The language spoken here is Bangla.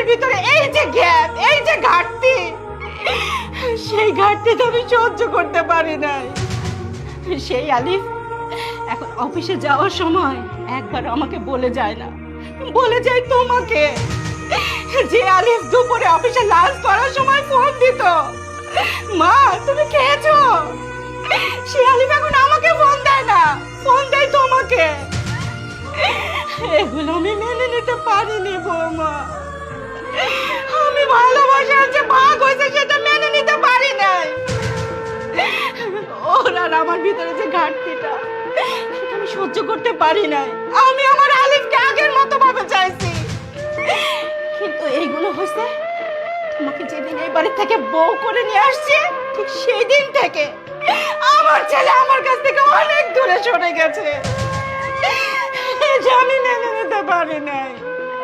ভিতরে এই যে গ্যাপ, এই যে ঘাটতি, সেই ঘাটতি তো আমি সহ্য করতে পারি নাই। সেই আলিফ এখন অফিসে যাওয়ার সময় একবার আমাকে বলে যায় না, বলে যায় তোমাকে। যে আলিফ দুপুরে অফিসে লাঞ্চ করার সময় ফোন দিত, মা তুমি খেয়েছো, সে আলিফ এখন আমাকে ফোন দেয় না, ফোন দেয় তোমাকে। এগুলো আমি মেনে নিতে পারিনি বৌমা। আমি ভালোবাসার যে ভাগ হয়েছে সেটা মেনে নিতে পারি নাই। ওর আর আমার ভিতরে যে ঘাটতিটা, সেটা আমি সহ্য করতে পারি নাই। আমি আমার আলিফকে আগের মতো ভাবে চাইছি, কিন্তু এইগুলো হয়েছে তোমাকে যেদিন এই বাড়ি থেকে বউ করে নিয়ে আসছে, ঠিক সেই দিন থেকে আমার ছেলে আমার কাছ থেকে অনেক দূরে সরে গেছে। এটা আমি মেনে নিতে পারি নাই।